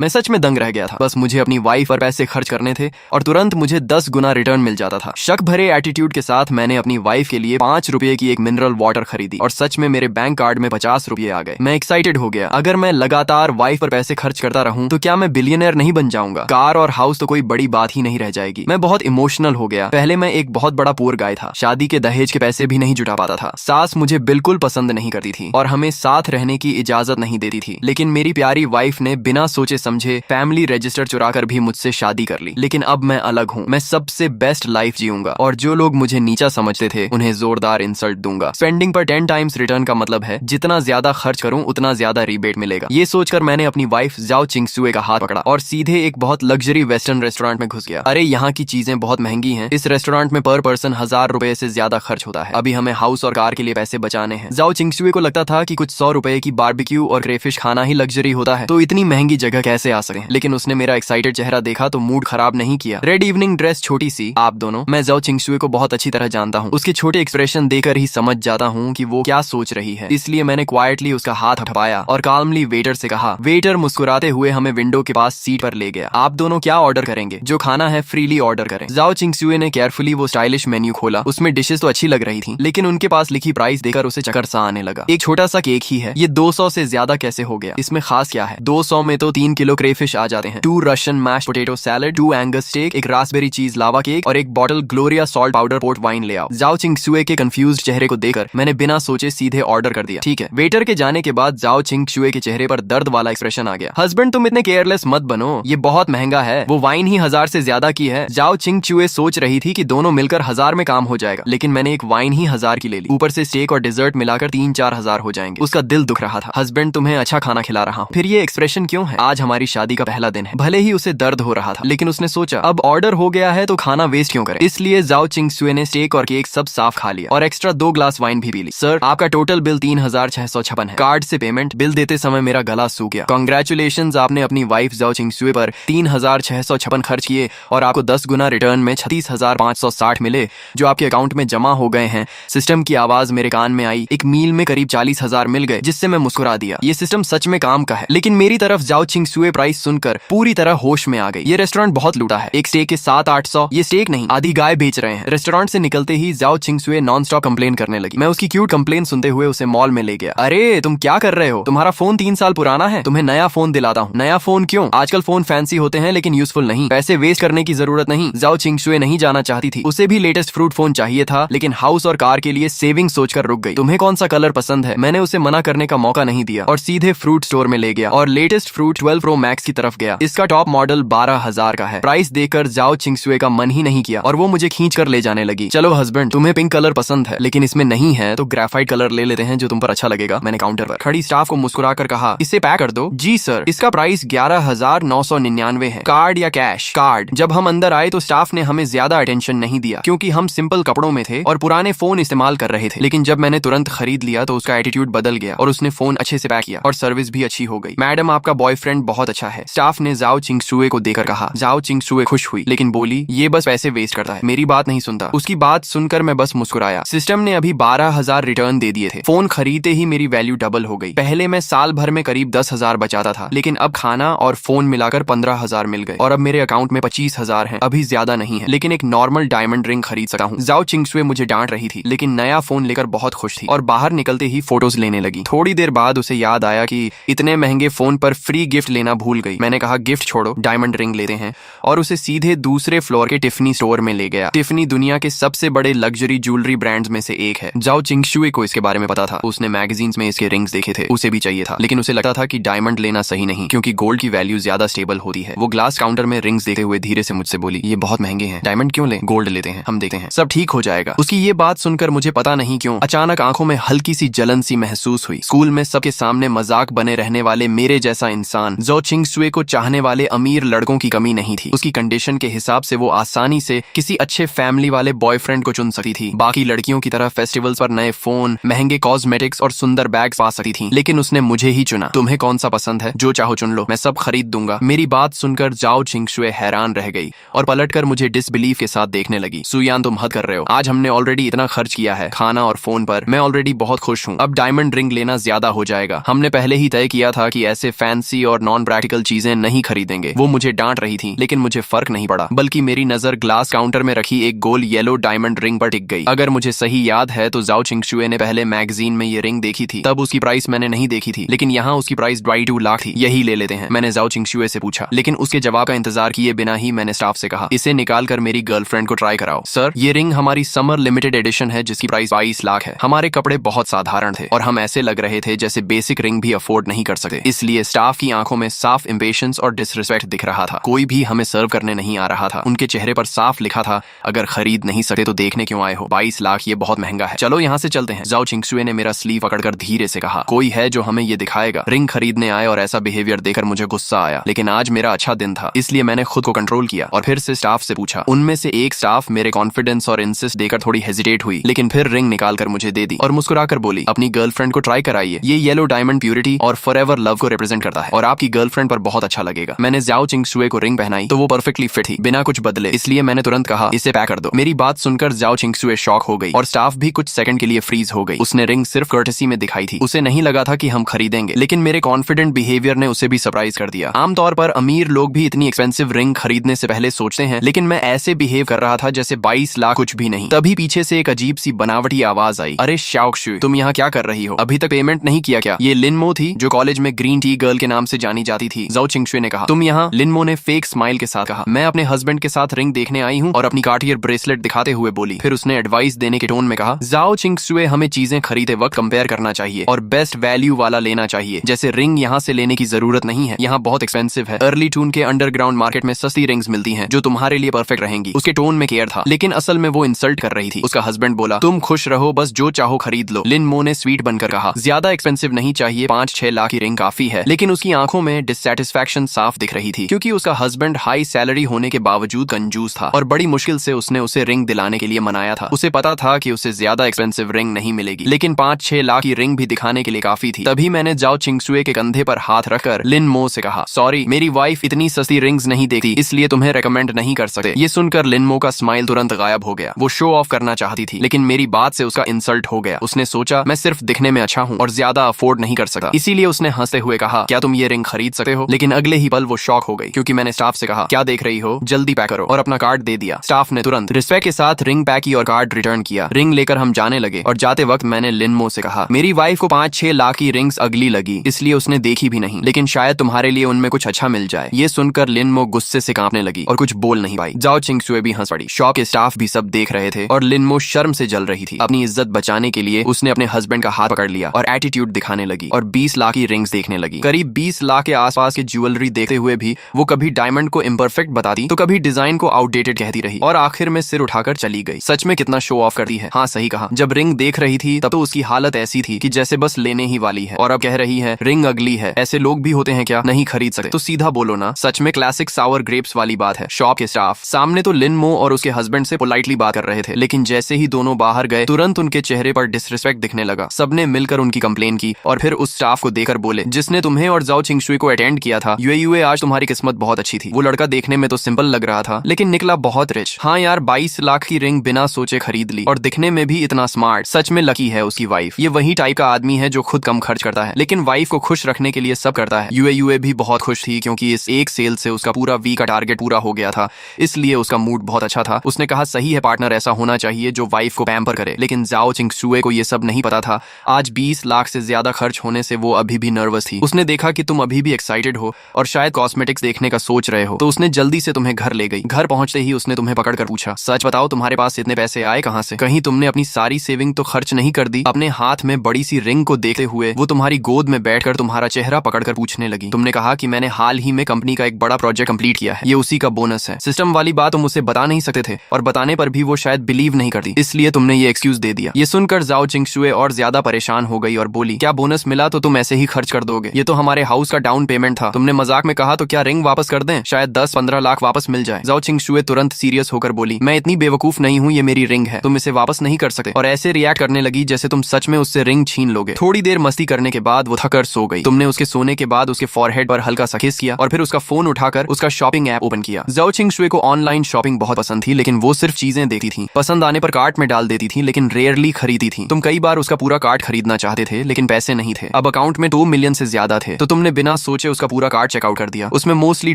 मैं सच में दंग रह गया था। बस मुझे अपनी वाइफ पर पैसे खर्च करने थे और तुरंत मुझे 10 गुना रिटर्न मिल जाता था। शक भरे एटीट्यूड के साथ मैंने अपनी वाइफ के लिए 5 रुपए की एक मिनरल वाटर खरीदी और सच में मेरे बैंक कार्ड में 50 रुपए आ गए। मैं एक्साइटेड हो गया। अगर मैं लगातार वाइफ पर पैसे खर्च करता रहूं तो क्या मैं बिलियनर नहीं बन जाऊंगा? कार और हाउस तो कोई बड़ी बात ही नहीं रह जाएगी। मैं बहुत इमोशनल हो गया। पहले मैं एक बहुत बड़ा पुअर गाय था। शादी के दहेज के पैसे भी नहीं जुटा पाता था। सास मुझे बिल्कुल पसंद नहीं करती थी और हमें साथ रहने की इजाजत नहीं देती थी। लेकिन मेरी प्यारी वाइफ ने बिना सोचे समझे फैमिली रजिस्टर चुराकर भी मुझसे शादी कर ली। लेकिन अब मैं अलग हूँ। मैं सबसे बेस्ट लाइफ जीऊंगा और जो लोग मुझे नीचा समझते थे उन्हें जोरदार इंसल्ट दूंगा। स्पेंडिंग पर 10 टाइम्स रिटर्न का मतलब है जितना ज्यादा खर्च करूं उतना ज्यादा रिबेट मिलेगा। ये सोचकर मैंने अपनी वाइफ जाओ चिंगसुए का हाथ पकड़ा और सीधे एक बहुत लग्जरी वेस्टर्न रेस्टोरेंट में घुस गया। अरे यहाँ की चीजें बहुत महंगी हैं। इस रेस्टोरेंट में पर पर्सन 1000 रुपए से ज्यादा खर्च होता है। अभी हमें हाउस और कार के लिए पैसे बचाने हैं। जाओ चिंगसुए को लगता था कि कुछ 100 रुपए की बारबेक्यू और क्रेफिश खाना ही लग्जरी होता है, तो इतनी महंगी जगह कैसे आ सके। लेकिन उसने मेरा एक्साइटेड चेहरा देखा तो मूड खराब नहीं किया। रेड इवनिंग ड्रेस छोटी सी, आप दोनों। मैं जाओ चिंगसुए को बहुत अच्छी तरह जानता हूँ। उसके छोटे एक्सप्रेशन देकर ही समझ जाता हूँ कि वो क्या सोच रही है। इसलिए मैंने क्वाइटली उसका हाथ हटाया और काल्मली वेटर से कहा। वेटर मुस्कुराते हुए हमें विंडो के पास सीट पर ले गया। आप दोनों क्या ऑर्डर करेंगे? जो खाना है फ्रीली ऑर्डर करें। जाओ चिंगसुए ने केयरफुली वो स्टाइलिश मेन्यू खोला। उसमें डिशेस तो अच्छी लग रही थी, लेकिन उनके पास लिखी प्राइस देकर उसे चक्कर सा आने लगा। एक छोटा सा केक ही है, ये 200 से ज्यादा कैसे हो गया? इसमें खास क्या है? 200 में तो 3 किलो क्रेफिश आ जाते हैं, 2 Russian mash potato salad, 2 Angus steak, एक रास्पबेरी चीज लावा केक और एक bottle Gloria salt powder port wine ले आओ। जाओ चिंगसुए के कंफ्यूज्ड चेहरे को देखकर मैंने बिना सोचे सीधे ऑर्डर कर दिया। ठीक है। वेटर के जाने के बाद जाओ चिंगसुए के चेहरे पर दर्द वाला एक्सप्रेशन आ गया। हस्बैंड तुम इतने केयरलेस मत बनो, ये बहुत महंगा है। वो वाइन ही 1000 से ज्यादा की है। जाओ चिंगसुए सोच रही थी कि दोनों मिलकर 1000 में काम हो जाएगा, लेकिन मैंने एक वाइन ही 1000 की ले ली। ऊपर से स्टेक और डिजर्ट मिलाकर 3-4 हजार हो जाएंगे। उसका दिल दुख रहा था। हस्बैंड तुम्हें अच्छा खाना खिला रहा हूँ, फिर ये एक्सप्रेशन क्यों है? आज हमारी शादी का पहला दिन है। भले ही उसे दर्द हो रहा था, लेकिन उसने सोचा अब ऑर्डर हो गया है तो खाना वेस्ट क्यों करें। इसलिए जाओ चिंगसुए ने स्टेक और केक सब साफ खा लिया और एक्स्ट्रा 2 ग्लास वाइन भी पी ली। सर आपका टोटल बिल 3656 है। कार्ड से पेमेंट। बिल देते समय मेरा गला सूख गया। कांग्रेचुलेशंस, आपने अपनी वाइफ जाओ चिंगसुए पर 3656 खर्च किए और आपको 10 गुना रिटर्न में 36,560 मिले जो आपके अकाउंट में जमा हो गए हैं। सिस्टम की आवाज मेरे कान में आई। एक मील में करीब 40,000 मिल गए, जिससे मैं मुस्कुरा दिया। ये सिस्टम सच में काम का है। लेकिन मेरी तरफ जाओ चिंगसुए प्राइस सुनकर पूरी तरह होश में आ गई। ये रेस्टोरेंट बहुत लूटा है। एक स्टेक के 700-800। ये स्टेक नहीं, आधी गाय बेच रहे हैं। रेस्टोरेंट से निकलते ही जाओ चिंगसुए नॉन स्टॉप कंप्लेन करने लगी। मैं उसकी क्यूट कंप्लेन सुनते हुए उसे मॉल में ले गया। अरे तुम क्या कर रहे हो? तुम्हारा फोन 3 साल पुराना है, तुम्हें नया फोन दिलाता हूँ। नया फोन क्यों? आजकल फोन फैंसी होते हैं लेकिन यूजफुल नहीं। पैसे वेस्ट करने की जरूरत नहीं। जाओ चिंगसुए नहीं जाना चाहती थी। उसे भी लेटेस्ट फ्रूट फोन चाहिए था, लेकिन हाउस और कार के लिए सेविंग सोचकर रुक गई। तुम्हें कौन सा कलर पसंद है? मैंने उसे मना करने का मौका नहीं दिया और सीधे फ्रूट स्टोर में ले गया और लेटेस्ट फ्रूट 12 प्रो मैक्स की तरफ गया। इसका टॉप मॉडल 12,000 का है। प्राइस देखकर जाओ चिंगसुए का मन ही नहीं किया और वो मुझे खींच कर ले जाने लगी। चलो हस्बैंड, तुम्हें पिंक कलर पसंद है लेकिन इसमें नहीं है तो ग्रेफाइट कलर ले लेते हैं जो तुम पर अच्छा लगेगा। मैंने काउंटर पर खड़ी स्टाफ को मुस्कुरा कर कहा, इसे पैक कर दो। जी सर। इसका प्राइस 11,999 है। कार्ड या कैश? कार्ड। जब हम अंदर आए तो स्टाफ ने हमें ज्यादा अटेंशन नहीं दिया क्योंकि हम सिंपल कपड़ों में थे और पुराने फोन इस्तेमाल कर रहे थे। लेकिन जब मैंने तुरंत खरीद लिया तो उसका एटीट्यूड बदल गया और उसने फोन अच्छे से पैक किया और सर्विस भी अच्छी हो गई। मैडम आपका बॉयफ्रेंड बहुत अच्छा है, स्टाफ ने जाओ चिंगसुए को देकर कहा। जाओ चिंगसुए खुश हुई लेकिन बोली, ये बस पैसे वेस्ट करता है, मेरी बात नहीं सुनता। उसकी बात सुनकर मैं बस मुस्कुराया। सिस्टम ने अभी 12,000 रिटर्न दे दिए थे। फोन खरीदते ही मेरी वैल्यू डबल हो गई। पहले मैं साल भर में करीब 10,000 बचाता था, लेकिन अब खाना और फोन मिलाकर 15,000 मिल गए और अब मेरे अकाउंट में 25,000 है। अभी ज्यादा नहीं है, लेकिन एक नॉर्मल डायमंड रिंग खरीद सकता हूँ। जाओ चिंगसुए मुझे डांट रही थी लेकिन नया फोन लेकर बहुत खुश थी और बाहर निकलते ही फोटोज लेने लगी। थोड़ी देर बाद उसे याद आया कि इतने महंगे फोन पर फ्री गिफ्ट लेना भूल गई। मैंने कहा गिफ्ट छोड़ो, डायमंड रिंग लेते हैं और उसे सीधे दूसरे फ्लोर के टिफनी स्टोर में ले गया। टिफनी दुनिया के सबसे बड़े लग्जरी ज्वेलरी ब्रांड्स में से एक है। जाओ चिंगसुए को इसके बारे में पता था। उसने मैगजीन्स में इसके रिंग्स देखे थे, उसे भी चाहिए था, लेकिन उसे लगता था कि डायमंड लेना सही नहीं क्योंकि गोल्ड की वैल्यू ज्यादा स्टेबल होती है। वो ग्लास काउंटर में रिंग्स देखते हुए धीरे से मुझसे बोली, ये बहुत महंगे हैं, डायमंड क्यों ले? गोल्ड लेते हैं, हम देखते हैं, सब ठीक हो जाएगा। उसकी ये बात सुनकर मुझे पता नहीं क्यों अचानक आंखों में हल्की सी जलन सी महसूस हुई। स्कूल में सबके सामने मजाक बने रहने वाले मेरे जैसा इंसान जाओ चिंगसुए को चाहने वाले अमीर लड़कों की कमी नहीं थी। उसकी कंडीशन के हिसाब से वो आसानी से किसी अच्छे फैमिली वाले बॉयफ्रेंड को चुन सकती थी। बाकी लड़कियों की तरह फेस्टिवल्स पर नए फोन, महंगे कॉस्मेटिक्स और सुंदर बैग्स पा सकती थी, लेकिन उसने मुझे ही चुना। तुम्हें कौन सा पसंद है? जो चाहो चुन लो, मैं सब खरीद दूंगा। मेरी बात सुनकर जाओ चिंगसुए हैरान रह गई और पलटकर मुझे डिसबिलीफ के साथ देखने लगी। सुयान तुम हद कर रहे हो, आज हमने ऑलरेडी इतना खर्च किया है खाना और फोन पर। मैं ऑलरेडी बहुत खुश हूँ, अब डायमंड रिंग लेना ज्यादा हो जाएगा। हमने पहले ही तय किया था कि ऐसे फैंसी और नॉन अनप्रैक्टिकल चीजें नहीं खरीदेंगे। वो मुझे डांट रही थी, लेकिन मुझे फर्क नहीं पड़ा, बल्कि मेरी नजर ग्लास काउंटर में रखी एक गोल येलो डायमंड रिंग पर टिक गई। अगर मुझे सही याद है तो जाओ चिंगशुए ने पहले मैगजीन में ये रिंग देखी थी, तब उसकी प्राइस मैंने नहीं देखी थी, लेकिन यहाँ उसकी प्राइस 22 लाख थी। यही ले लेते हैं, मैंने जाओ चिंगशुए से पूछा, लेकिन उसके जवाब का इंतजार किए बिना ही मैंने स्टाफ से कहा, इसे निकाल कर मेरी गर्लफ्रेंड को ट्राई कराओ। सर, ये रिंग हमारी समर लिमिटेड एडिशन है जिसकी प्राइस 22 लाख है। हमारे कपड़े बहुत साधारण थे और हम ऐसे लग रहे थे जैसे बेसिक रिंग भी अफोर्ड नहीं कर सकते। इसलिए स्टाफ की आंखों में साफ इम्पेशंस और डिसरिस्पेक्ट दिख रहा था। कोई भी हमें सर्व करने नहीं आ रहा था। उनके चेहरे पर साफ लिखा था, अगर खरीद नहीं सकते तो देखने क्यों आए हो, 22 लाख ये बहुत महंगा है, चलो यहाँ से चलते हैं। जाओ चिंगशुए ने मेरा स्लीव पकड़कर धीरे से कहा, कोई है जो हमें ये दिखाएगा। रिंग खरीदने आए और ऐसा बिहेवियर देखकर मुझे गुस्सा आया, लेकिन आज मेरा अच्छा दिन था, इसलिए मैंने खुद को कंट्रोल किया और फिर से स्टाफ से पूछा। उनमें से एक स्टाफ मेरे कॉन्फिडेंस और इंसिस्ट देकर थोड़ी हेजिटेट हुई, लेकिन फिर रिंग निकाल कर मुझे दे दी और मुस्कुराकर बोली, अपनी गर्लफ्रेंड को ट्राई कराइए, ये येलो डायमंड प्यूरिटी और फॉरएवर लव को रिप्रेजेंट करता है और आपकी गर्लफ्रेंड पर बहुत अच्छा लगेगा। मैंने जाओ चिंगशुए को रिंग पहनाई तो वो परफेक्टली फिट थी, बिना कुछ बदले, इसलिए मैंने तुरंत कहा, इसे पैक कर दो। मेरी बात सुनकर जाओ चिंगशुए शॉक हो गई और स्टाफ भी कुछ सेकंड के लिए फ्रीज हो गई। उसने रिंग सिर्फ कर्टेसी में दिखाई थी, उसे नहीं लगा था कि हम खरीदेंगे, लेकिन मेरे कॉन्फिडेंट बिहेवियर ने उसे भी सरप्राइज कर दिया। आमतौर पर अमीर लोग भी इतनी एक्सपेंसिव रिंग खरीदने से पहले सोचते हैं, लेकिन मैं ऐसे बिहेव कर रहा था जैसे 22 लाख कुछ भी नहीं। तभी पीछे से एक अजीब सी बनावटी आवाज आई, अरे शाओक्शु, तुम यहाँ क्या कर रही हो, अभी तक पेमेंट नहीं किया क्या? ये लिनमो थी जो कॉलेज में ग्रीन टी गर्ल के नाम से जानी जाती थी। जाओ चिंगशुए ने कहा, तुम यहाँ? लिनमो ने फेक स्माइल के साथ कहा, मैं अपने हस्बैंड के साथ रिंग देखने आई हूँ, और अपनी कार्टियर ब्रेसलेट दिखाते हुए बोली। फिर उसने एडवाइस देने के टोन में कहा, जाओ चिंगशुए, हमें चीजें खरीदे वक्त कंपेयर करना चाहिए और बेस्ट वैल्यू वाला लेना चाहिए। जैसे रिंग यहाँ से लेने की जरूरत नहीं है, यहाँ बहुत एक्सपेंसिव है। अर्ली टून के अंडरग्राउंड मार्केट में सस्ती रिंग्स मिलती हैं जो तुम्हारे लिए परफेक्ट रहेंगी। उसके टोन में केयर था, लेकिन असल में वो इंसल्ट कर रही थी। उसका हस्बैंड बोला, तुम खुश रहो, बस जो चाहो खरीद लो। लिनमो ने स्वीट बनकर कहा, ज्यादा एक्सपेंसिव नहीं चाहिए, 5-6 लाख की रिंग काफी है। लेकिन उसकी आंखों में डिससैटिस्फैक्शन साफ दिख रही थी, क्योंकि उसका हस्बैंड हाई सैलरी होने के बावजूद कंजूस था और बड़ी मुश्किल से उसने उसे रिंग दिलाने के लिए मनाया था। उसे पता था कि उसे ज्यादा एक्सपेंसिव रिंग नहीं मिलेगी, लेकिन 5-6 लाख की रिंग भी दिखाने के लिए काफी थी। तभी मैंने जाओ चिंगशुए के कंधे पर हाथ रखकर लिनमो से कहा, सॉरी, मेरी वाइफ इतनी सस्ती रिंग्स नहीं देखती, इसलिए तुम्हें रेकमेंड नहीं कर सकते। ये सुनकर लिनमो का स्माइल तुरंत गायब हो गया। वो शो ऑफ करना चाहती थी, लेकिन मेरी बात से उसका इंसल्ट हो गया। उसने सोचा मैं सिर्फ दिखने में अच्छा हूँ और ज्यादा अफोर्ड नहीं कर सकता, इसीलिए उसने हंसते हुए कहा, क्या तुम ये रिंग खरीद सकते हो? लेकिन अगले ही पल वो शॉक हो गई, क्योंकि मैंने स्टाफ से कहा, क्या देख रही हो, जल्दी पैक करो, और अपना कार्ड दे दिया। स्टाफ ने तुरंत रिस्पेक्ट के साथ रिंग पैक की और कार्ड रिटर्न किया। रिंग लेकर हम जाने लगे और जाते वक्त मैंने लिनमो से कहा, मेरी वाइफ को 5-6 लाख की रिंग्स अगली लगी, इसलिए उसने देखी भी नहीं, लेकिन शायद तुम्हारे लिए उनमें कुछ अच्छा मिल जाए। ये सुनकर लिनमो गुस्से से कांपने लगी और कुछ बोल नहीं पाई। जाओ चिंगशुए भी हंस पड़ी। शॉप के स्टाफ भी सब देख रहे थे और लिनमो शर्म से जल रही थी। अपनी इज्जत बचाने के लिए उसने अपने हस्बैंड का हाथ पकड़ लिया और एटीट्यूड दिखाने लगी और 20 लाख की रिंग्स देखने लगी। करीब 20 लाख के आसपास की ज्वेलरी देखते हुए भी वो कभी डायमंड को इम्परफेक्ट बताती तो कभी डिजाइन को आउटडेटेड कहती रही और आखिर में सिर उठाकर चली गई। सच में कितना शो ऑफ करती है। हाँ, सही कहा। जब रिंग देख रही थी तब तो उसकी हालत ऐसी थी कि जैसे बस लेने ही वाली है, और अब कह रही है रिंग अगली है। ऐसे लोग भी होते हैं क्या, नहीं खरीद सकते तो सीधा बोलो ना। सच में क्लासिक सावर ग्रेप्स वाली बात है। शॉप के स्टाफ सामने तो लिनमो और उसके हस्बैंड से पोलाइटली बात कर रहे थे, लेकिन जैसे ही दोनों बाहर गए तुरंत उनके चेहरे पर डिसरिस्पेक्ट दिखने लगा। सबने मिलकर उनकी कंप्लेन की और फिर उस स्टाफ को देकर बोले, जिसने तुम्हें और जाओ चिंगशुए को अटेंड किया था, यूए आज तुम्हारी किस्मत बहुत अच्छी थी। वो लड़का देखने में तो सिंपल लग रहा था, लेकिन निकला बहुत रिच। हाँ यार, 22 लाख की रिंग बिना सोचे खरीद ली और दिखने में भी इतना स्मार्ट। सच में लकी है उसकी वाइफ। ये वही टाइप का आदमी है जो खुद कम खर्च करता है, लेकिन वाइफ को खुश रखने के लिए सब करता है। यूए भी बहुत खुश थी, क्योंकि इस एक सेल से उसका पूरा वीक का टारगेट पूरा हो गया था, इसलिए उसका मूड बहुत अच्छा था। उसने कहा, सही है पार्टनर, ऐसा होना चाहिए जो वाइफ को पैम्पर करे। लेकिन जाओ चिंगशुए को ये सब नहीं पता था। आज 20 लाख से ज्यादा खर्च होने से वो अभी भी नर्वस थी। उसने देखा कि तुम अभी भी एक्साइटेड हो और शायद कॉस्मेटिक्स देखने का सोच रहे हो, तो उसने जल्दी से तुम्हें घर ले गई। घर पहुंचते ही उसने तुम्हें पकड़कर पूछा, सच बताओ तुम्हारे पास इतने पैसे आए कहां से? कहीं तुमने अपनी सारी सेविंग तो खर्च नहीं कर दी? अपने हाथ में बड़ी सी रिंग को देखते हुए वो तुम्हारी गोद में बैठकर तुम्हारा चेहरा पकड़कर पूछने लगी। तुमने कहा कि मैंने हाल ही में कंपनी का एक बड़ा प्रोजेक्ट कंप्लीट किया है, ये उसी का बोनस है। सिस्टम वाली बात तुम उसे बता नहीं सकते थे और बताने पर भी वो शायद बिलीव नहीं करती, इसलिए तुमने ये एक्सक्यूज दे दिया। ये सुनकर जाओ चिंगशुए और ज्यादा परेशान हो गई और बोली, क्या बोनस मिला तो तुम ऐसे ही खर्च कर दोगे? ये तो हमारे हाउस का डाउन पेमेंट था। तुमने मजाक में कहा तो क्या रिंग वापस कर दें? शायद 10-15 लाख वापस मिल जाए। जाओ चिंगशुए तुरंत सीरियस होकर बोली, मैं इतनी बेवकूफ नहीं हूँ, ये मेरी रिंग है, तुम इसे वापस नहीं कर सकते। और ऐसे रिएक्ट करने लगी जैसे तुम सच में उससे रिंग छीन लोगे। थोड़ी देर मस्ती करने के बाद वो थकर सो गई। तुमने उसके सोने के बाद उसके फॉरहेड पर हल्का सा किस किया और फिर उसका फोन उठाकर उसका शॉपिंग ऐप ओपन किया। जाओ चिंगशुए को ऑनलाइन शॉपिंग बहुत पसंद थी, लेकिन वो सिर्फ चीजें देखती थी, पसंद आने पर कार्ट में डाल देती थी, लेकिन रेयरली खरीदी थी। तुम कई बार उसका पूरा कार्ट खरीदना चाहते थे, लेकिन पैसे नहीं थे। अब अकाउंट में 2 मिलियन से ज्यादा थे, तो तुमने बिना सोचे सोचे उसका पूरा कार्ड चेकआउट कर दिया। उसमें मोस्टली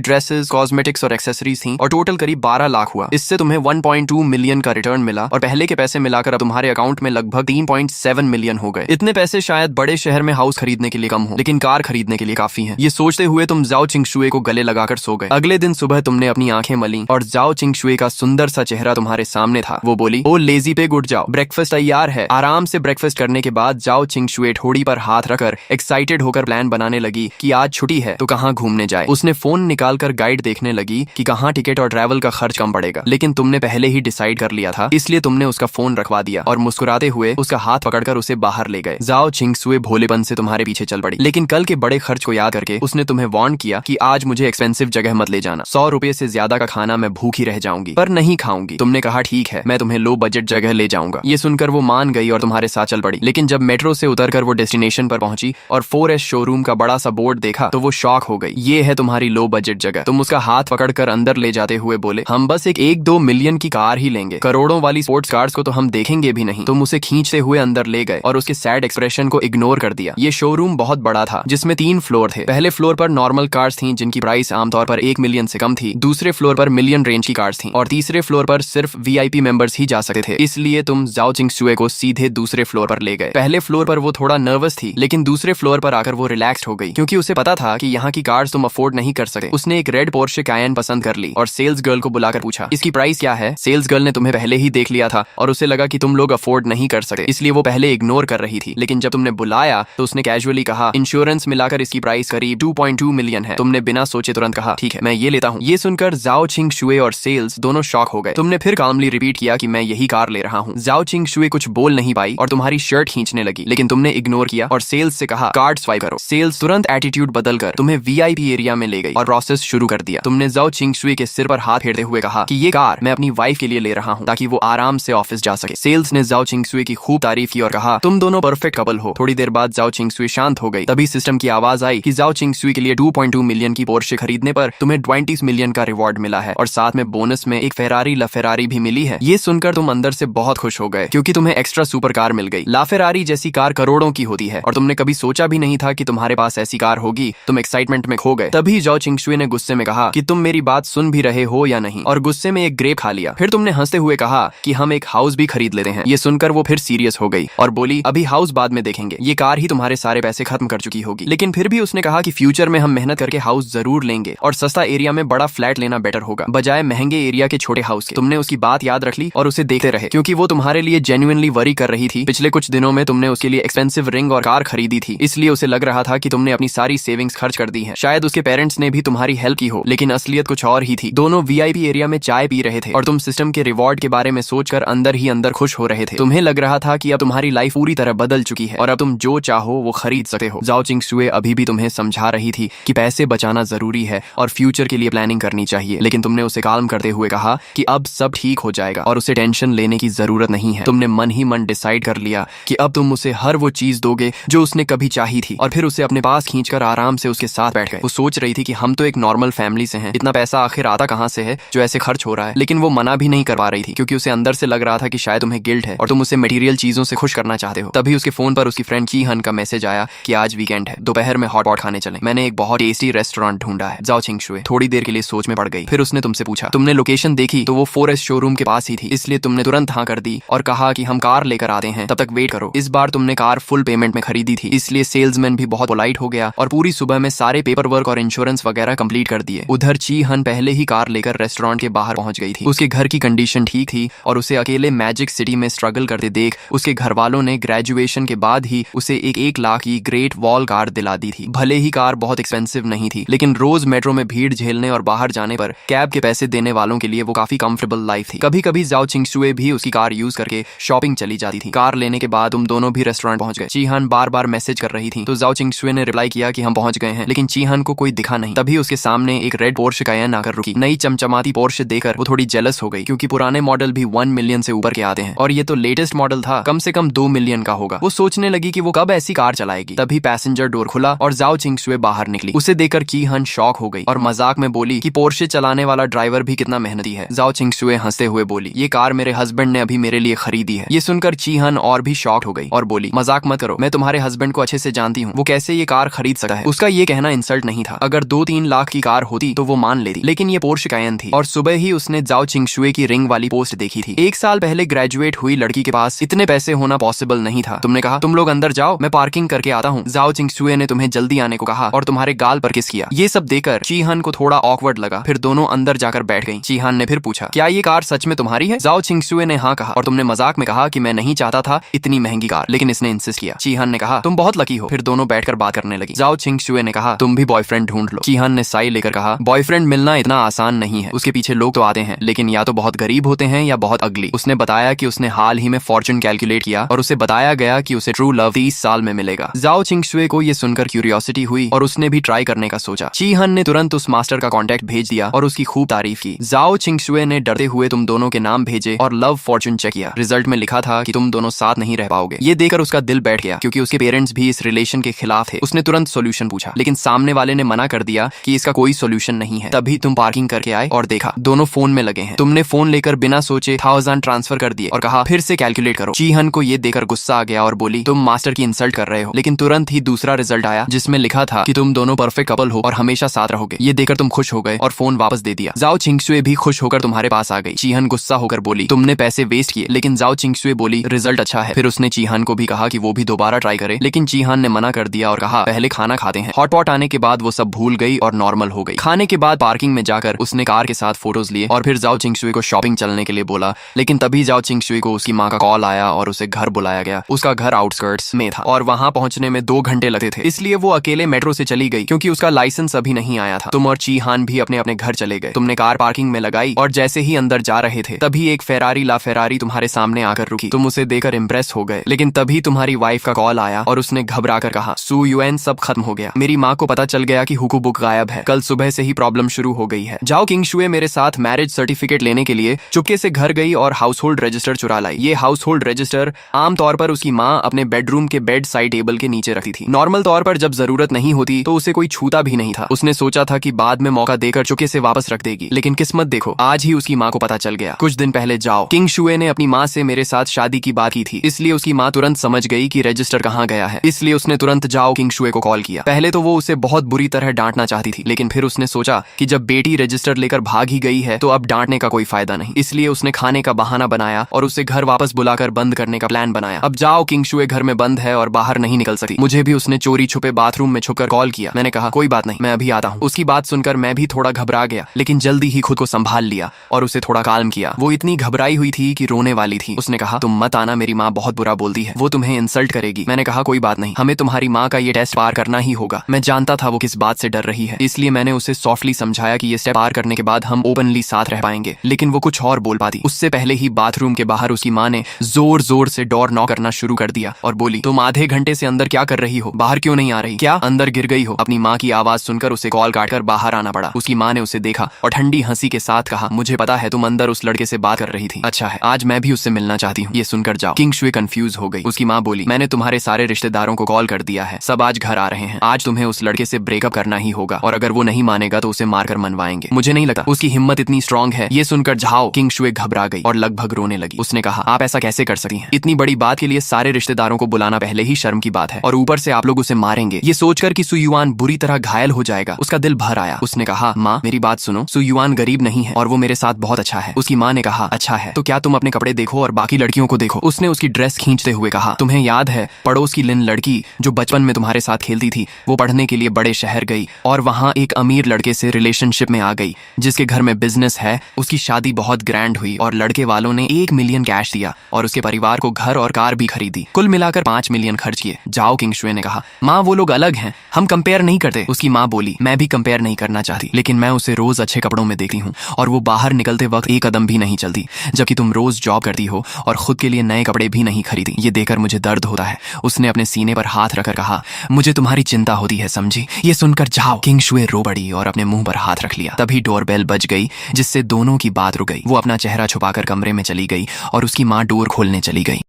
ड्रेसेस, कॉस्मेटिक्स और एक्सेसरीज थी और टोटल करीब 12 लाख हुआ। इससे तुम्हें 1.2 मिलियन का रिटर्न मिला और पहले के पैसे मिलाकर अब तुम्हारे अकाउंट में लगभग 3.7 मिलियन हो गए। इतने पैसे शायद बड़े शहर में हाउस खरीदने के लिए कम हो, लेकिन कार खरीदने के लिए काफी है। ये सोचते हुए तुम जाओ चिंगशुए को गले लगाकर सो गए। अगले दिन सुबह तुमने अपनी आंखें मली और जाओ चिंगशुए का सुंदर सा चेहरा तुम्हारे सामने था। वो बोली, ओ लेजी पे उठ जाओ, ब्रेकफास्ट तैयार है। आराम से ब्रेकफास्ट करने के बाद जाओ चिंगशुए ठोड़ी पर हाथ रखकर एक्साइटेड होकर प्लान बनाने लगी कि आज छुट्टी है तो कहाँ घूमने जाए। उसने फोन निकालकर गाइड देखने लगी कि कहाँ टिकट और ट्रैवल का खर्च कम पड़ेगा, लेकिन तुमने पहले ही डिसाइड कर लिया था, इसलिए तुमने उसका फोन रखवा दिया और मुस्कुराते हुए उसका हाथ पकड़कर उसे बाहर ले गए। जाओ चिंगशुए भोलेपन से तुम्हारे पीछे चल पड़ी, लेकिन कल के बड़े खर्च को याद करके उसने तुम्हें वार्न किया कि आज मुझे एक्सपेंसिव जगह मत ले जाना, 100 रुपए से ज्यादा का खाना मैं भूखी रह जाऊंगी, पर नहीं खाऊंगी। तुमने कहा ठीक है, मैं तुम्हें लो बजट जगह ले जाऊंगा। ये सुनकर वो मान गई और तुम्हारे साथ चल पड़ी। लेकिन जब मेट्रो से उतरकर वो डेस्टिनेशन पर पहुंची और 4S शोरूम का बड़ा सा बोर्ड देखा तो वो शॉक हो गई। ये है तुम्हारी लो बजट जगह। तुम उसका हाथ पकड़कर अंदर ले जाते हुए बोले, हम बस एक 1-2 मिलियन की कार ही लेंगे, करोड़ों वाली स्पोर्ट्स कार्स को तो हम देखेंगे भी नहीं। तुम उसे खींचते हुए अंदर ले गए और उसके सैड एक्सप्रेशन को इग्नोर कर दिया। ये शोरूम बहुत बड़ा था जिसमें 3 फ्लोर थे। पहले फ्लोर पर नॉर्मल कार्स थी जिनकी प्राइस आमतौर पर 1 मिलियन से कम थी, दूसरे फ्लोर पर मिलियन रेंज की कार्स थी और तीसरे फ्लोर पर सिर्फ VIP मेंबर्स ही जा सकते थे। इसलिए तुम जाओ चिंगशुए को सीधे दूसरे फ्लोर पर ले गए। पहले फ्लोर पर वो थोड़ा नर्वस थी, लेकिन दूसरे फ्लोर पर आकर वो रिलैक्स्ड हो गई क्योंकि उसे पता था कि यहाँ की कार्स तुम अफोर्ड नहीं कर सकते। उसने एक रेड पोर्शे कायन पसंद कर ली और सेल्स गर्ल को बुलाकर पूछा, इसकी प्राइस क्या है। सेल्स गर्ल ने तुम्हें पहले ही देख लिया था और उसे लगा कि तुम लोग अफोर्ड नहीं कर सकते, इसलिए वो पहले इग्नोर कर रही थी। लेकिन जब तुमने बुलाया तो उसने कैजुअली कहा, इंश्योरेंस मिलाकर इसकी प्राइस करीब 2.2 मिलियन है। तुमने बिना सोचे तुरंत कहा, ठीक है मैं ये लेता हूँ। ये सुनकर जाओ चिंगशुए और सेल्स दोनों शॉक हो गए। तुमने फिर कामली रिपीट किया कि मैं यही कार ले रहा हूँ। जाओ चिंगशुए कुछ बोल नहीं पाई और तुम्हारी शर्ट खींचने लगी, लेकिन तुमने इग्नोर किया और सेल्स से कहा, कार्ड स्वाइप करो। सेल्स तुरंत एटीट्यूड बदलकर तुम्हें VIP एरिया में ले गई और प्रोसेस शुरू कर दिया। तुमने जाओ चिंगशुए के सिर पर हाथ फेरते हुए कहा कि ये कार मैं अपनी वाइफ के लिए ले रहा हूँ ताकि वो आराम से ऑफिस जा सके। सेल्स ने जाओ चिंगशुए की खूब तारीफ की और कहा, तुम दोनों परफेक्ट कपल हो। थोड़ी देर बाद जाओ चिंगशुए शांत हो गई। तभी सिस्टम की आवाज आई कि जाओ चिंगशुए के लिए 2.2 मिलियन की पोर्शे खरीदने पर तुम्हें 20 मिलियन का रिवॉर्ड मिला है और साथ में बोनस में एक फेरारी लाफेरारी भी मिली है। ये सुनकर तुम अंदर से बहुत खुश हो गए क्योंकि तुम्हें एक्स्ट्रा सुपर कार मिल गई। लाफेरारी जैसी कार करोड़ों की होती है और तुमने कभी सोचा भी नहीं था कि तुम्हारे पास ऐसी कार होगी। तुम एक्साइटमेंट में खो गए। तभी जाओ चिंगशुए ने गुस्से में कहा कि तुम मेरी बात सुन भी रहे हो या नहीं, और गुस्से में एक ग्रेप खा लिया। फिर तुमने हंसते हुए कहा कि हम एक हाउस भी खरीद लेते हैं। ये सुनकर वो फिर सीरियस हो गई और बोली, अभी हाउस बाद में देखेंगे, ये कार ही तुम्हारे सारे पैसे खत्म कर चुकी होगी। लेकिन फिर भी उसने कहा कि फ्यूचर में हम मेहनत करके हाउस जरूर लेंगे और सस्ता एरिया में बड़ा फ्लैट लेना बेटर होगा बजाय महंगे एरिया के छोटे हाउस के। तुमने उसकी बात याद रख ली और उसे देखते रहे क्योंकि वो तुम्हारे लिए जेन्युइनली वरी कर रही थी। पिछले कुछ दिनों में तुमने उसके लिए एक्सपेंसिव रिंग और कार खरीदी थी, इसलिए उसे लग रहा था कि तुमने अपनी सारी सेविंग्स खर्च कर दी है। शायद उसके पेरेंट्स ने भी तुम्हारी हेल्प की हो, लेकिन असलियत कुछ और ही थी। दोनों VIP एरिया में चाय पी रहे थे और तुम सिस्टम के रिवॉर्ड के बारे में सोचकर अंदर ही अंदर खुश हो रहे थे। तुम्हें लग रहा था कि अब तुम्हारी लाइफ पूरी तरह बदल चुकी है और अब तुम जो चाहो वो खरीद सकते हो। जाओ चिंगशुए अभी भी तुम्हें समझा रही थी कि पैसे बचाना जरूरी है और फ्यूचर के लिए प्लानिंग करनी चाहिए, लेकिन तुमने उसे काल्म करते हुए कहा कि अब सब ठीक हो जाएगा और उसे टेंशन लेने की जरूरत नहीं है। तुमने मन ही मन डिसाइड कर लिया कि अब तुम उसे हर वो चीज दोगे जो उसने कभी चाही थी और फिर उसे अपने पास खींचकर आराम से उसके साथ बैठ गए। वो सोच रही थी कि हम तो एक नॉर्मल फैमिली से हैं, इतना पैसा आखिर आता कहाँ से है जो ऐसे खर्च हो रहा है। लेकिन वो मना भी नहीं कर पा रही थी क्योंकि उसे अंदर से लग रहा था कि शायद तुम्हें गिल्ट है और तुम उसे मटेरियल चीजों से खुश करना चाहते हो। तभी उसके फोन पर उसकी फ्रेंड की हन का मैसेज आया कि आज वीकेंड है, दोपहर में हॉट पॉट खाने चलें। मैंने एक बहुत टेस्टी रेस्टोरेंट ढूंढा है। जाओ चिंगशुए थोड़ी देर के लिए सोच में पड़ गई। फिर उसने तुमसे पूछा, तुमने लोकेशन देखी तो वो 4S शोरूम के पास ही थी, इसलिए तुमने तुरंत हाँ कर दी और कहा कि हम कार लेकर आते हैं, तब तक वेट करो। इस बार तुमने कार फुल पेमेंट में खरीदी थी, इसलिए सेल्समैन भी बहुत पोलाइट हो गया और पूरी सुबह में सारे पेपर वर्क और इंश्योरेंस वगैरह कंप्लीट कर दिए। उधर ची हन पहले ही कार लेकर रेस्टोरेंट के बाहर पहुंच गई थी। उसके घर की कंडीशन ठीक थी और उसे अकेले मैजिक सिटी में स्ट्रगल करते देख उसके घर वालों ने ग्रेजुएशन के बाद ही उसे एक 1 लाख की ग्रेट वॉल कार दिला दी थी। भले ही कार बहुत एक्सपेंसिव नहीं थी, लेकिन रोज मेट्रो में भीड़ झेलने और बाहर जाने पर कैब के पैसे देने वालों के लिए वो काफी कंफर्टेबल लाइफ थी। कभी कभी जाओ चिंगशुए भी उसकी कार यूज करके शॉपिंग चली जाती थी। कार लेने के बाद तुम दोनों भी रेस्टोरेंट पहुंच गए। चीहान बार बार मैसेज कर रही थी तो जाओ चिंगशुए ने रिप्लाई किया कि हम पहुंच गए हैं, लेकिन चीहान को कोई दिखा नहीं। तभी उसके सामने एक रेड पोर्शे कायन आकर रुकी। नई चमचमाती पोर्शे देखकर वो थोड़ी जेलस हो गई क्योंकि पुराने मॉडल भी 1 मिलियन से ऊपर के आते हैं और ये तो लेटेस्ट मॉडल था, कम से कम 2 मिलियन का होगा। वो सोचने लगी कि वो कब ऐसी कार चलाएगी। तभी पैसेंजर डोर खुला और जाओ चिंगशुए बाहर निकली। उसे देखकर की हन शॉक हो गई और मजाक में बोली कि पोर्शे चलाने वाला ड्राइवर भी कितना मेहनती है। जाओ चिंगशुए हंसते हुए बोली, ये कार मेरे हस्बैंड ने अभी मेरे लिए खरीदी है। ये सुनकर चीहन और भी शॉक हो गई और बोली, मजाक मत करो, मैं तुम्हारे हस्बैंड को अच्छे से जानती हूँ, वो कैसे ये कार खरीद सकता है। उसका ये कहना इंसल्ट नहीं था। अगर 2-3 लाख की कार होती तो वो मान लेती, लेकिन ये पोर्श कायन थी। और सुबह ही उसने जाओ चिंगशुए की रिंग वाली पोस्ट देखी थी। 1 साल पहले ग्रेजुएट हुई लड़की के पास इतने पैसे होना पॉसिबल नहीं था। तुमने कहा तुम लोग अंदर जाओ, मैं पार्किंग करके आता हूँ। जाओ चिंगशुए ने तुम्हें जल्दी आने को कहा और तुम्हारे गाल पर किस किया। ये सब देखकर चीहन को थोड़ा ऑकवर्ड लगा। फिर दोनों अंदर जाकर बैठ गई। चीहान ने फिर पूछा, क्या ये कार सच में तुम्हारी है? जाओ चिंगशुए ने हाँ कहा। और तुमने मजाक में कहा कि मैं नहीं चाहता था इतनी महंगी कार, लेकिन इसने इंसिस्ट किया। चीहान ने कहा तुम बहुत लकी हो। फिर दोनों बैठकर बात करने लगी। जाओ चिंगशुए ने कहा तुम भी बॉयफ्रेंड ढूंढ लो। चीहान ने साई लेकर कहा बॉयफ्रेंड मिलना इतना आसान नहीं है, उसके पीछे लोग तो आते हैं, लेकिन या तो बहुत गरीब होते हैं या बहुत अगली। उसने बताया कि उसने हाल ही में फॉर्चून कैलकुलेट किया और उसे बताया गया कि उसे ट्रू लव 30 साल में मिलेगा। जाओ चिंगशुए को ये सुनकर क्यूरियोसिटी हुई और उसने भी ट्राई करने का सोचा। चीहन ने तुरंत उस मास्टर का कॉन्टेक्ट भेज दिया और उसकी खूब तारीफ की। जाओ चिंगशुए ने डरते हुए तुम दोनों के नाम भेजे और लव फॉर्चून चेक किया। रिजल्ट में लिखा था कि तुम दोनों साथ नहीं रह पाओगे। ये देखकर उसका दिल बैठ गया, क्योंकि उसके पेरेंट्स भी इस रिलेशन के खिलाफ थे। उसने तुरंत सोल्यूशन पूछा, लेकिन सामने वाले ने मना कर दिया कि इसका कोई सोल्यूशन नहीं है। तभी तुम पार्किंग करके आए और देखा दोनों फोन में लगे हैं। तुमने फोन लेकर बिना सोचे 1000 ट्रांसफर कर दिए और कहा फिर से कैलकुलेट करो। चीहन को ये देखकर गुस्सा आ गया और बोली तुम मास्टर की इंसल्ट कर रहे हो। लेकिन तुरंत ही दूसरा रिजल्ट आया जिसमें लिखा था कि तुम दोनों परफेक्ट कपल हो और हमेशा साथ रहोगे। ये देखकर तुम खुश हो गए और फोन वापस दे दिया। जाओ चिंगशुए भी खुश होकर तुम्हारे पास आ गई। चीहन गुस्सा होकर बोली तुमने पैसे वेस्ट किए, लेकिन जाओ चिंगशुए बोली रिजल्ट अच्छा है। फिर उसने चीहान को भी कहा कि वो भी दोबारा ट्राई करे, लेकिन चीहान ने मना कर दिया और कहा पहले खाना खाते हैं। हॉटपॉट आने के बाद वो सब भूल गई और नॉर्मल हो गई। खाने के बाद पार्किंग में जाकर उसने कार के साथ फोटोज लिए और फिर जाओ चिंगशुए को शॉपिंग चलने के लिए बोला। लेकिन तभी जाओ चिंगशुए को उसकी माँ का कॉल आया और उसे घर बुलाया गया। उसका घर आउटस्कर्ट्स में था और वहां पहुंचने में 2 घंटे लगते थे, इसलिए वो अकेले मेट्रो से चली गई क्योंकि उसका लाइसेंस अभी नहीं आया था। तुम और चीहान भी अपने अपने घर चले गए। तुमने कार पार्किंग में लगाई और जैसे ही अंदर जा रहे थे तभी एक फेरारी ला फेरारी तुम्हारे सामने आकर रुकी। तुम उसे देखकर इम्प्रेस हो गए, लेकिन तभी तुम्हारी वाइफ का कॉल आया और उसने घबरा कर कहा सू यूएन सब खत्म हो गया। मेरी माँ को पता चल गया कि हुकू बुक गायब है। कल सुबह से ही प्रॉब्लम शुरू हो गई है। जाओ किंगशुए मेरे साथ मैरिज सर्टिफिकेट लेने के लिए चुपके से घर गई और हाउस होल्ड रजिस्टर चुरा लाई। ये हाउस होल्ड रजिस्टर आमतौर पर उसकी माँ अपने बेडरूम के बेड साइड टेबल के नीचे रखती थी। नॉर्मल तौर पर जब जरूरत नहीं होती तो उसे कोई छूता भी नहीं था। उसने सोचा था कि बाद में मौका देकर चुपके से वापस रख देगी, लेकिन किस्मत देखो आज ही उसकी माँ को पता चल गया। कुछ दिन पहले जाओ किंगशुए ने अपनी माँ से मेरे साथ शादी की बात की थी, इसलिए उसकी माँ तुरंत समझ गई कि रजिस्टर कहाँ गया है। इसलिए उसने तुरंत जाओ किंगशुए को कॉल किया। पहले तो वो उसे बहुत बुरी तरह डांटना चाहती थी, लेकिन फिर उसने सोचा कि जब बेटी रजिस्टर लेकर भाग ही गई है तो अब डांटने का कोई फायदा नहीं। इसलिए उसने खाने का बहाना बनाया और उसे घर वापस बुलाकर बंद करने का प्लान बनाया। अब जाओ किंगशुए घर में बंद है और बाहर नहीं निकल सकती। मुझे भी उसने चोरी छुपे बाथरूम में छुपकर कॉल किया। मैंने कहा कोई बात नहीं, मैं अभी आता हूँ। उसकी बात सुनकर मैं भी थोड़ा घबरा गया, लेकिन जल्दी ही खुद को संभाल लिया और उसे थोड़ा काल्म किया। वो इतनी घबराई हुई थी कि रोने वाली थी। उसने कहा तुम मत आना, मेरी माँ बहुत बुरा बोलती है, वो तुम्हें इंसल्ट करेगी। मैंने कहा कोई बात नहीं, हमें तुम्हारी माँ का ये टेस्ट पार करना ही होगा। मैं जानता था वो किस बात से डर रही है, इसलिए मैंने उसे सॉफ्टली समझाया कि ये स्टेप पार करने के बाद हम ओपनली साथ रह पाएंगे। लेकिन वो कुछ और बोल पाती उससे पहले ही बाथरूम के बाहर उसकी माँ ने जोर जोर से डोर नॉक करना शुरू कर दिया और बोली तुम आधे घंटे से अंदर क्या कर रही हो? बाहर क्यों नहीं आ रही? क्या अंदर गिर गई हो? अपनी माँ की आवाज सुनकर उसे कॉल काटकर बाहर आना पड़ा। उसकी माँ ने उसे देखा और ठंडी हंसी के साथ कहा मुझे पता है तुम अंदर उस लड़के से बात कर रही थी। अच्छा है, आज मैं भी उससे मिलना चाहती हूँ। ये सुनकर जाओ किंगशुए कंफ्यूज हो गई। उसकी माँ बोली मैंने तुम्हारे सारे रिश्तेदारों को कॉल कर दिया है, सब आज घर आ रहे हैं। आज तुम्हें उस लड़के से ब्रेकअप करना ही होगा और अगर वो नहीं मानेगा तो उसे मारकर मनवाएंगे। मुझे नहीं लगता उसकी हिम्मत इतनी स्ट्रांग है। ये सुनकर जाओ किंगशुए घबरा गई और लगभग रोने लगी। उसने कहा आप ऐसा कैसे कर सकती हैं? इतनी बड़ी बात के लिए सारे रिश्तेदारों को बुलाना पहले ही शर्म की बात है और ऊपर से आप लोग उसे मारेंगे। ये सोचकर कि सुयुआन बुरी तरह घायल हो जाएगा उसका दिल भर आया। उसने कहा माँ मेरी बात सुनो, सुयुआन गरीब नहीं है और वो मेरे साथ बहुत अच्छा है। उसकी माँ ने कहा अच्छा है तो क्या तुम अपने कपड़े देखो और बाकी लड़कियों को देखो। उसने उसकी ड्रेस खींचते हुए कहा तुम्हें याद है पड़ोस की लिन लड़की जो बचपन में तुम्हारे साथ खेलती थी, वो पढ़ने के लिए बड़े शहर गई और वहाँ एक अमीर लड़के से रिलेशनशिप में आ गई जिसके घर में बिजनेस है। उसकी शादी बहुत ग्रैंड हुई और लड़के वालों ने 1 मिलियन कैश दिया और उसके परिवार को घर और कार भी खरीदी। कुल मिलाकर 5 मिलियन खर्च किए। जाओ किंगशुए ने कहा माँ वो लोग अलग हैं, हम कंपेयर नहीं करते। उसकी माँ बोली मैं भी कंपेयर नहीं करना चाहती, लेकिन मैं उसे रोज अच्छे कपड़ों में देखती हूँ और वो बाहर निकलते वक्त एक कदम भी नहीं चलती, जबकि तुम रोज जॉब करती हो और खुद के लिए नए कपड़े भी नहीं खरीदी। ये देखकर मुझे दर्द होता है। उसने अपने सीने पर हाथ रखकर कहा मुझे तुम्हारी चिंता होती है, समझी? ये सुनकर जाओ किंगशुए रो पड़ी और अपने मुंह पर हाथ रख लिया। तभी डोरबेल बज गई जिससे दोनों की बात रुक गई। वो अपना चेहरा छुपाकर कमरे में चली गई और उसकी माँ डोर खोलने चली गई।